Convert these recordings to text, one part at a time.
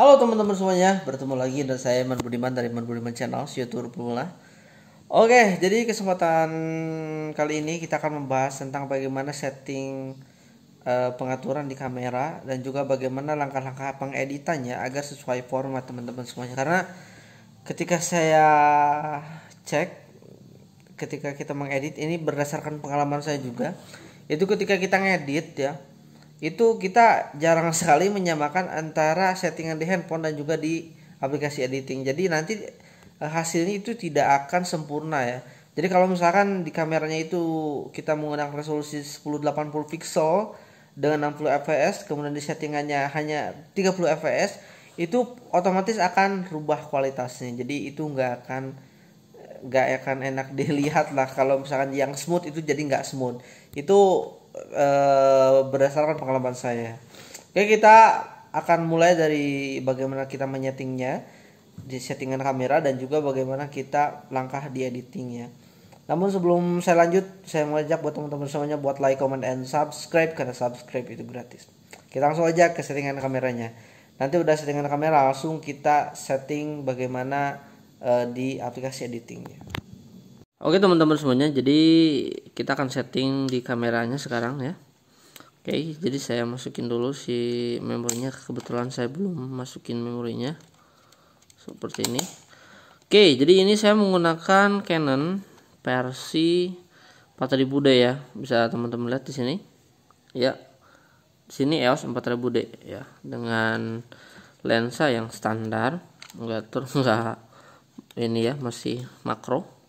Halo teman-teman semuanya, bertemu lagi dan saya Iman Budiman dari Iman Budiman Channel, YouTube pula. Oke, jadi kesempatan kali ini kita akan membahas tentang bagaimana setting pengaturan di kamera dan juga bagaimana langkah-langkah pengeditannya agar sesuai format teman-teman semuanya. Karena ketika saya cek, ketika kita mengedit ini berdasarkan pengalaman saya juga, itu ketika kita ngedit ya, itu kita jarang sekali menyamakan antara settingan di handphone dan juga di aplikasi editing. Jadi nanti hasilnya itu tidak akan sempurna ya. Jadi kalau misalkan di kameranya itu kita menggunakan resolusi 1080 pixel dengan 60 fps, kemudian di settingannya hanya 30 fps, itu otomatis akan rubah kualitasnya. Jadi itu nggak akan enak dilihat lah. Kalau misalkan yang smooth itu jadi nggak smooth. Itu berdasarkan pengalaman saya. Oke, kita akan mulai dari bagaimana kita menyetingnya di settingan kamera dan juga bagaimana kita langkah di editingnya. Namun sebelum saya lanjut, saya mengajak buat teman-teman semuanya buat like, comment, and subscribe karena subscribe itu gratis. Kita langsung aja ke settingan kameranya. Nanti udah settingan kamera langsung kita setting bagaimana di aplikasi editingnya. Oke teman-teman semuanya, jadi kita akan setting di kameranya sekarang ya. Oke, jadi saya masukin dulu si memorinya. Kebetulan saya belum masukin memorinya seperti ini. Oke, jadi ini saya menggunakan Canon versi 4000D ya. Bisa teman-teman lihat di sini. Ya. Di sini EOS 4000D ya, dengan lensa yang standar, enggak ini ya, masih makro.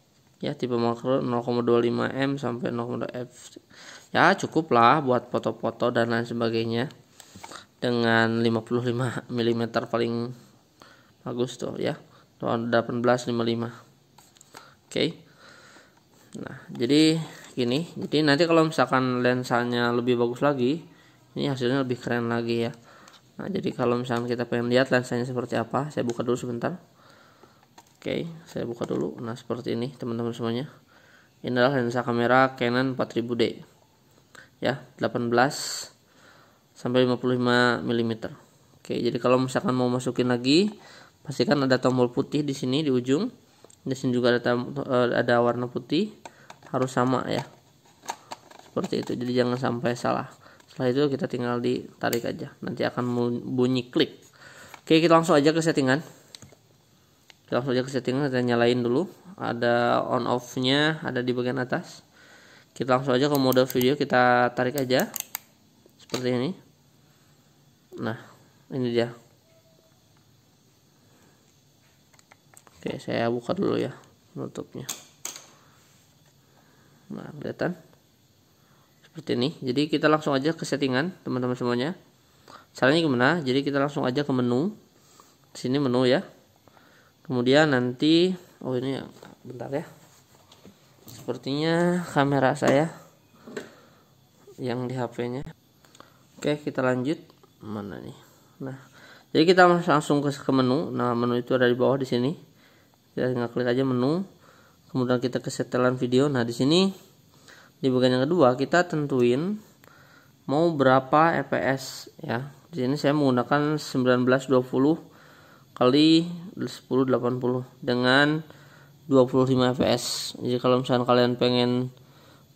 Ya, tipe makro 0,25 m sampai 0,2 f. Ya, cukup lah buat foto-foto dan lain sebagainya. Dengan 55 mm paling bagus tuh ya. 1855. Oke. Nah, jadi gini. Jadi nanti kalau misalkan lensanya lebih bagus lagi, ini hasilnya lebih keren lagi ya. Nah, jadi kalau misalkan kita pengen lihat lensanya seperti apa, saya buka dulu sebentar. Oke, saya buka dulu. Nah, seperti ini teman-teman semuanya. Ini adalah lensa kamera Canon 4000D. Ya, 18 sampai 55 mm. Oke, jadi kalau misalkan mau masukin lagi, pastikan ada tombol putih di sini di ujung. Di sini juga ada warna putih, harus sama ya. Seperti itu. Jadi jangan sampai salah. Setelah itu kita tinggal ditarik aja. Nanti akan bunyi klik. Oke, kita langsung aja ke settingan. Langsung aja ke settingan, kita nyalain dulu. Ada on off nya ada di bagian atas. Kita langsung aja ke mode video, kita tarik aja seperti ini. Nah, ini dia. Oke, saya buka dulu ya penutupnya. Nah, kelihatan seperti ini. Jadi kita langsung aja ke settingan teman-teman semuanya. Caranya gimana? Jadi kita langsung aja ke menu. Di sini menu ya. Kemudian nanti, oh ini bentar ya. Sepertinya kamera saya yang di HP-nya. Oke, kita lanjut. Mana nih? Nah, jadi kita langsung ke menu. Nah, menu itu ada di bawah di sini. Kita tinggal klik aja menu. Kemudian kita ke setelan video. Nah, di sini di bagian yang kedua kita tentuin mau berapa fps ya. Di sini saya menggunakan 1920 kali 1080 dengan 25 fps. Jadi kalau misalnya kalian pengen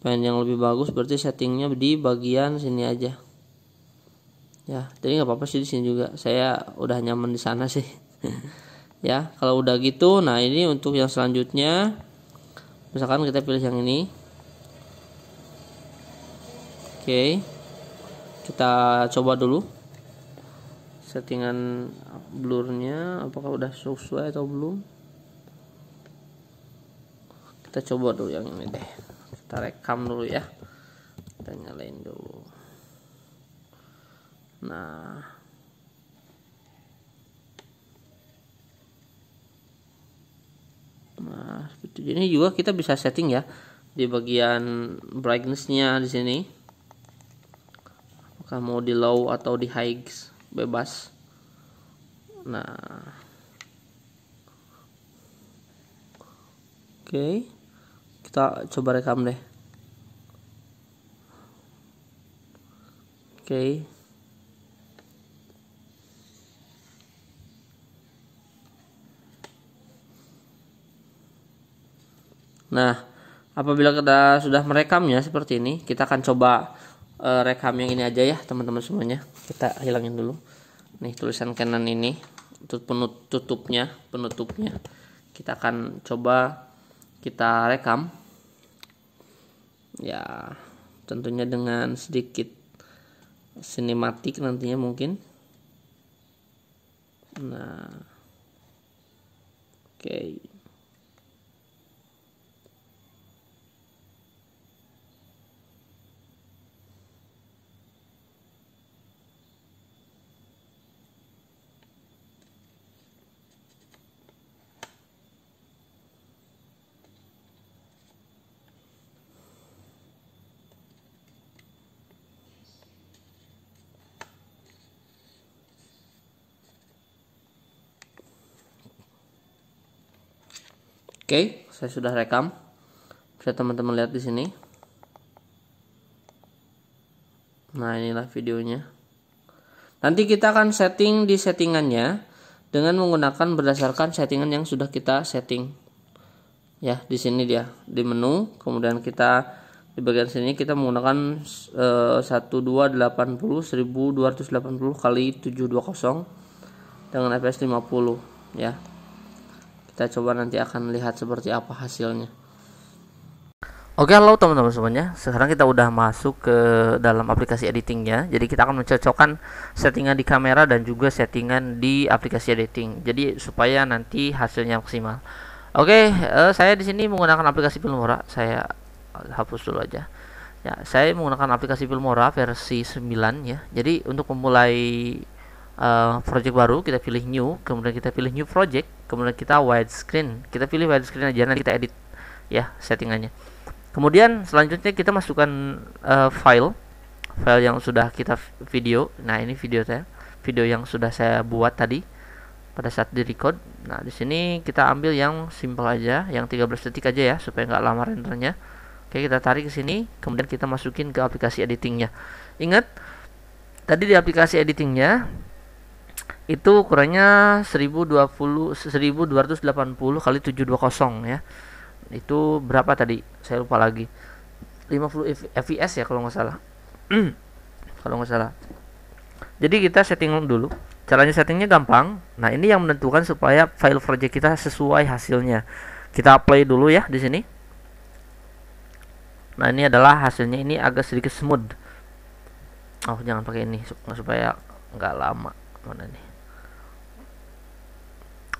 yang lebih bagus, berarti settingnya di bagian sini aja. Ya, jadi nggak apa-apa sih di sini juga. Saya udah nyaman di sana sih. Ya, kalau udah gitu, nah ini untuk yang selanjutnya, misalkan kita pilih yang ini. Oke, kita coba dulu settingan blurnya apakah udah sesuai atau belum. Kita coba dulu yang ini deh. Kita rekam dulu ya. Kita nyalain dulu. Nah, seperti ini juga kita bisa setting ya di bagian brightness-nya di sini. Apakah mau di low atau di high, bebas. Nah, oke, kita coba rekam deh. Oke. Nah, apabila kita sudah merekamnya seperti ini, kita akan coba rekam yang ini aja ya teman-teman semuanya. Kita hilangin dulu. Nih tulisan Canon ini, penutupnya. Kita akan coba kita rekam. Ya, tentunya dengan sedikit sinematik nantinya mungkin. Nah, oke. Oke, saya sudah rekam. Bisa teman-teman lihat di sini. Nah, inilah videonya. Nanti kita akan setting di settingannya dengan menggunakan berdasarkan settingan yang sudah kita setting. Ya, di sini dia di menu, kemudian kita di bagian sini kita menggunakan 1280 1280 kali 720 dengan fps 50 ya. Kita coba nanti akan lihat seperti apa hasilnya. Oke, halo teman-teman semuanya. Sekarang kita udah masuk ke dalam aplikasi editingnya. Jadi kita akan mencocokkan settingan di kamera dan juga settingan di aplikasi editing. Jadi supaya nanti hasilnya maksimal. Oke, saya di sini menggunakan aplikasi Filmora. Saya hapus dulu aja. Ya, saya menggunakan aplikasi Filmora versi 9 ya. Jadi untuk memulai project baru, kita pilih new, kemudian kita pilih new project, kemudian kita widescreen. Kita pilih widescreen aja, nanti kita edit ya settingannya. Kemudian selanjutnya kita masukkan file yang sudah kita video. Nah, ini video yang sudah saya buat tadi pada saat di record. Nah, di sini kita ambil yang simple aja, yang 13 detik aja ya, supaya nggak lama rendernya. Oke, kita tarik ke sini, kemudian kita masukin ke aplikasi editingnya. Ingat, tadi di aplikasi editingnya itu ukurannya 1280 kali 720 ya. Itu berapa tadi? Saya lupa lagi. 50 fps ya kalau nggak salah. Kalau nggak salah. Jadi kita setting dulu. Caranya settingnya gampang. Nah, ini yang menentukan supaya file project kita sesuai hasilnya. Kita play dulu ya di sini. Nah, ini adalah hasilnya. Ini agak sedikit smooth. Oh, jangan pakai ini supaya nggak lama. Mana nih?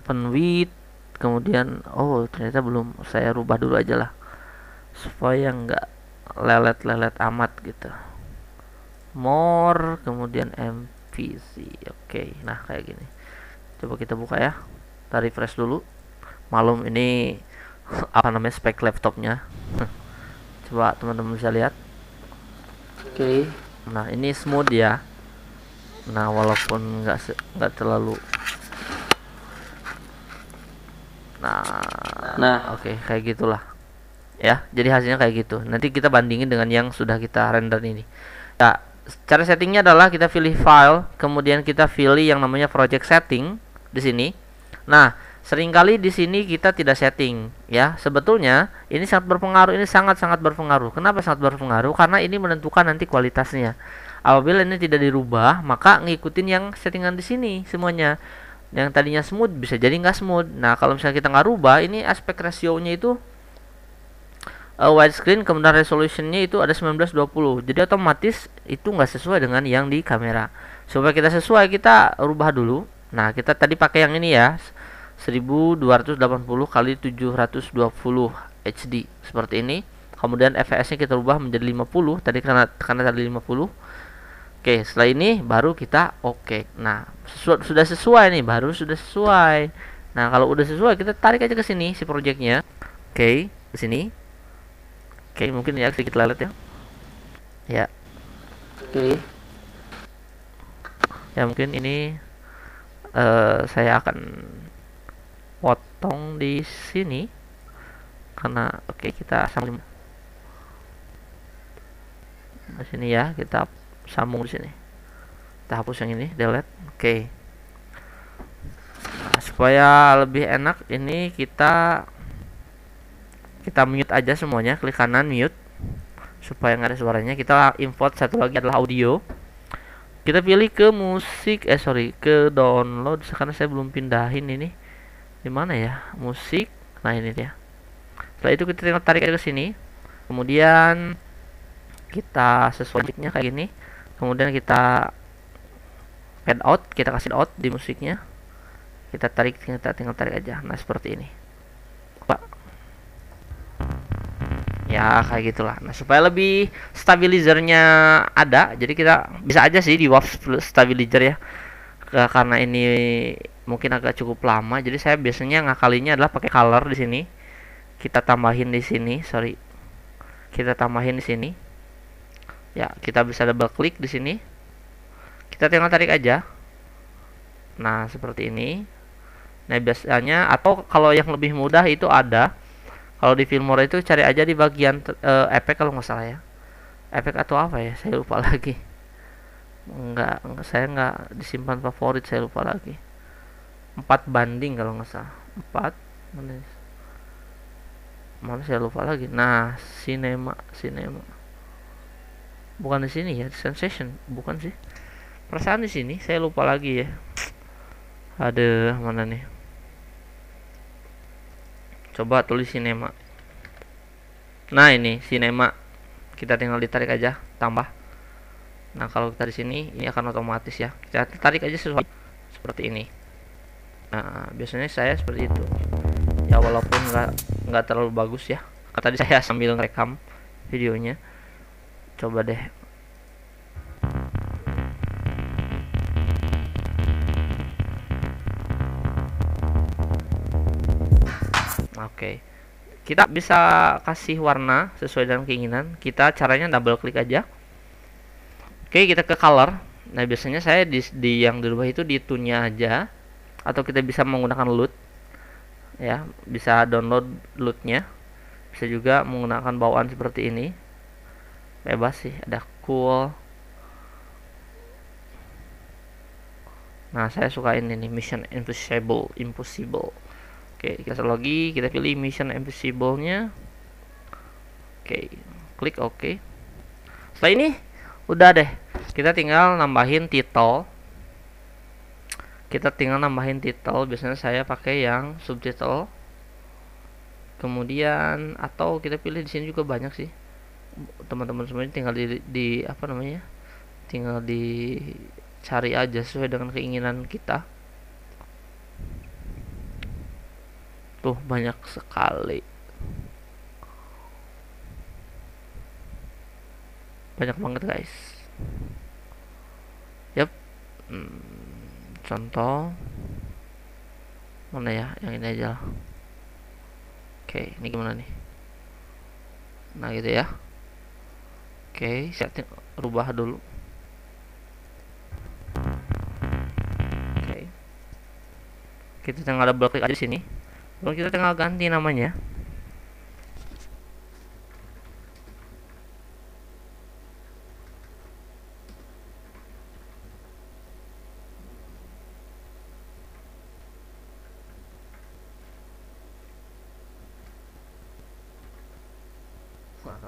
Open with, kemudian ternyata belum, saya rubah dulu aja lah supaya nggak lelet amat gitu. More, kemudian MVC. Oke, nah kayak gini. Coba kita buka ya. Kita refresh dulu. Malum ini apa namanya, spek laptopnya. Coba teman-teman bisa lihat. Oke. Nah, ini smooth ya. Nah, walaupun nggak terlalu. Nah, oke, kayak gitulah ya. Jadi hasilnya kayak gitu. Nanti kita bandingin dengan yang sudah kita render ini. Nah, cara settingnya adalah kita pilih file, kemudian kita pilih yang namanya project setting di sini. Nah, seringkali di sini kita tidak setting ya. Sebetulnya ini sangat berpengaruh, ini sangat-sangat berpengaruh. Kenapa sangat berpengaruh? Karena ini menentukan nanti kualitasnya. Apabila ini tidak dirubah, maka ngikutin yang settingan di sini semuanya. Yang tadinya smooth bisa jadi nggak smooth. Nah, kalau misalnya kita nggak rubah, ini aspek rasionya itu widescreen, kemudian resolutionnya itu ada 1920. Jadi otomatis itu nggak sesuai dengan yang di kamera. Supaya kita sesuai, kita rubah dulu. Nah, kita tadi pakai yang ini ya, 1280 kali 720 HD seperti ini. Kemudian fps-nya kita rubah menjadi 50 tadi karena tadi 50. Oke, setelah ini baru kita oke. Nah, sudah sesuai nih, baru sudah sesuai. Nah, kalau udah sesuai, kita tarik aja ke sini si projectnya. Oke, ke sini. Oke, mungkin ya sedikit lelet ya. Ya. Oke. Ya, mungkin ini saya akan potong di sini karena kita sambung di sini ya, kita sambung di sini. Kita hapus yang ini, delete. Oke. Nah, supaya lebih enak ini kita Kita mute aja semuanya, klik kanan mute supaya nggak ada suaranya. Kita import satu lagi adalah audio. Kita pilih ke musik, ke download, karena saya belum pindahin ini. Di mana ya? Musik. Nah, ini dia. Setelah itu kita tinggal tarik ke sini. Kemudian kita sesuainya kayak gini. Kemudian kita fade out, kita kasih out di musiknya. Kita tinggal tarik aja. Nah, seperti ini. Pak. Ya, kayak gitulah. Nah, supaya lebih stabilizernya ada, jadi kita bisa aja sih di wave stabilizer ya. Karena ini mungkin agak cukup lama, jadi saya biasanya ngakalinya adalah pakai color di sini. Kita tambahin di sini, kita tambahin di sini. Ya, kita bisa double klik di sini. Kita tinggal tarik aja. Nah, seperti ini. Nah, biasanya atau kalau yang lebih mudah itu ada. Kalau di Filmora itu cari aja di bagian efek kalau nggak salah ya. Efek atau apa ya? Saya lupa lagi. Saya nggak disimpan favorit, saya lupa lagi. 4 banding kalau nggak salah. 4 mana saya lupa lagi. Nah, cinema bukan di sini ya, sensation bukan sih, perasaan di sini saya lupa lagi ya. Ada mana nih, coba tulis cinema. Nah, ini cinema, kita tinggal ditarik aja, tambah. Nah, kalau kita di sini ini akan otomatis ya, kita tarik aja seperti ini. Nah, biasanya saya seperti itu ya, walaupun nggak terlalu bagus ya. Tadi saya sambil ngerekam videonya, coba deh. Oke, kita bisa kasih warna sesuai dengan keinginan kita. Caranya double klik aja. Oke, kita ke color. Nah, biasanya saya di yang di bawah itu di tune-nya aja, atau kita bisa menggunakan LUT ya, bisa download LUT-nya. Bisa juga menggunakan bawaan seperti ini, bebas sih. Ada cool. Nah, saya suka ini nih, Mission Impossible. Oke, kita lagi, kita pilih Mission Impossible-nya. Oke, klik OK. Setelah ini udah deh, kita tinggal nambahin title. Biasanya saya pakai yang subtitle. Kemudian atau kita pilih di sini juga banyak sih. Teman-teman semuanya tinggal di apa namanya? Tinggal dicari aja sesuai dengan keinginan kita. Tuh, banyak sekali. Banyak banget, guys. Yap. Contoh mana ya, yang ini aja lah. Oke, ini gimana nih? Nah, gitu ya. Oke, saya rubah dulu. Oke, kita tinggal double klik aja di sini. Lalu kita tinggal ganti namanya.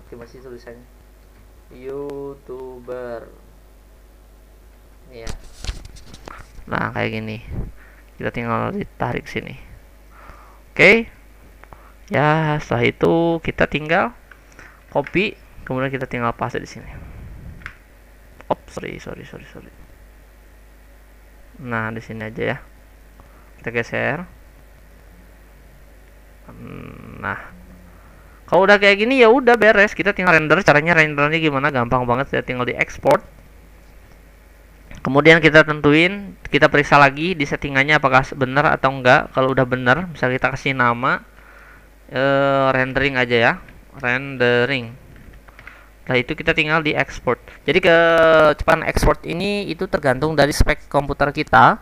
Oke, masih tulisannya YouTuber ya. Nah, kayak gini, kita tinggal ditarik sini. Oke ya, setelah itu kita tinggal copy, kemudian kita tinggal paste di sini. Sorry. Nah, di sini aja ya, kita geser. Nah, kalau udah kayak gini ya udah beres, kita tinggal render. Caranya rendernya gimana? Gampang banget, saya tinggal di export. Kemudian kita tentuin, kita periksa lagi di settingannya apakah benar atau enggak. Kalau udah benar, bisa kita kasih nama rendering aja ya, rendering. Setelah itu kita tinggal di export. Jadi kecepatan export ini itu tergantung dari spek komputer kita.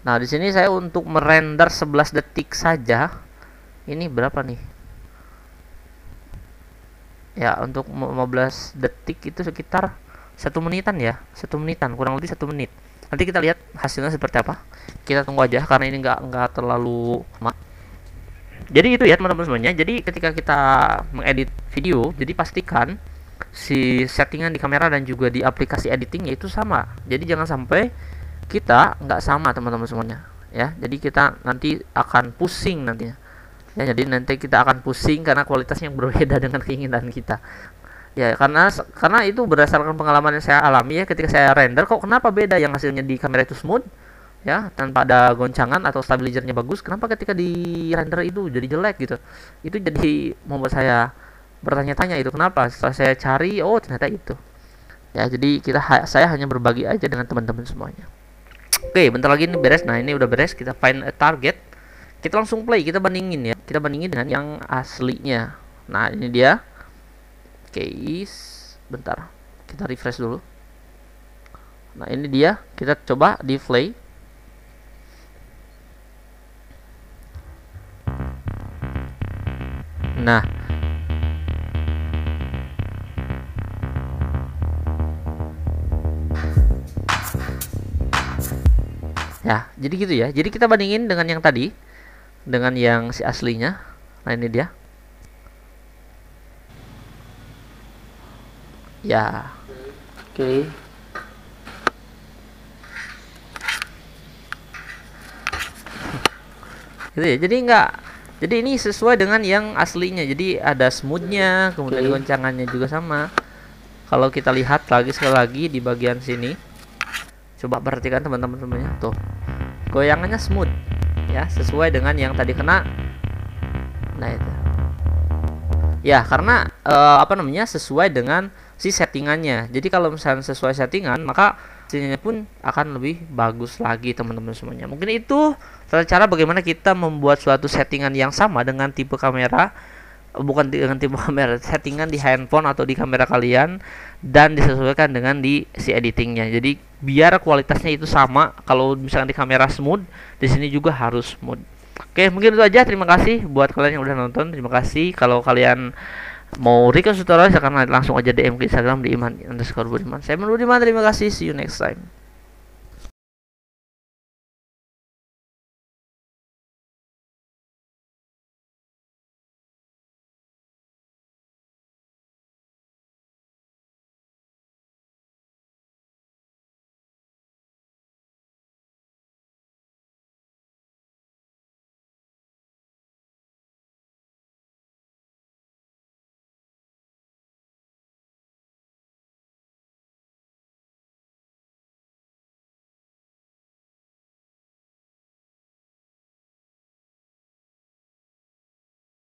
Nah, di sini saya untuk merender 11 detik saja. Ini berapa nih? Ya, untuk 15 detik itu sekitar 1 menitan ya, 1 menitan, kurang lebih 1 menit. Nanti kita lihat hasilnya seperti apa. Kita tunggu aja karena ini nggak terlalu lama. Jadi itu ya teman-teman semuanya. Jadi ketika kita mengedit video, jadi pastikan si settingan di kamera dan juga di aplikasi editingnya itu sama. Jadi jangan sampai kita nggak sama teman-teman semuanya ya. Jadi kita nanti akan pusing nantinya ya. Jadi nanti kita akan pusing karena kualitasnya yang berbeda dengan keinginan kita ya, karena itu berdasarkan pengalaman yang saya alami ya. Ketika saya render, kok kenapa beda yang hasilnya di kamera itu smooth ya, tanpa ada goncangan atau stabilizernya bagus, kenapa ketika di render itu jadi jelek gitu. Itu jadi membuat saya bertanya-tanya itu kenapa. Setelah saya cari, oh ternyata itu ya. Jadi saya hanya berbagi aja dengan teman-teman semuanya. Oke, bentar lagi ini beres. Nah, ini udah beres. Kita find a target, kita langsung play, kita bandingin ya, kita bandingin dengan yang aslinya. Nah, ini dia. Oke, bentar, kita refresh dulu. Nah, ini dia, kita coba di play. Nah, ya, jadi gitu ya. Jadi kita bandingin dengan yang tadi, dengan yang si aslinya. Nah, ini dia. Ya. Oke. Gitu ya. Jadi ini sesuai dengan yang aslinya. Jadi ada smoothnya, kemudian goncangannya juga sama. Kalau kita lihat lagi sekali lagi di bagian sini, coba perhatikan teman-teman semuanya. Tuh, goyangannya smooth ya, sesuai dengan yang tadi kena. Nah, itu ya, karena sesuai dengan si settingannya. Jadi kalau misalnya sesuai settingan, maka hasilnya pun akan lebih bagus lagi teman-teman semuanya. Mungkin itu cara bagaimana kita membuat suatu settingan yang sama dengan tipe kamera, bukan dengan tipe kamera, settingan di handphone atau di kamera kalian, dan disesuaikan dengan di si editingnya. Jadi biar kualitasnya itu sama. Kalau misalnya di kamera smooth, di sini juga harus smooth. Oke, mungkin itu aja. Terima kasih buat kalian yang udah nonton. Terima kasih. Kalau kalian mau request tutorial, silahkan langsung aja DM ke Instagram di iman_budiman. Saya Budiman, terima kasih. See you next time.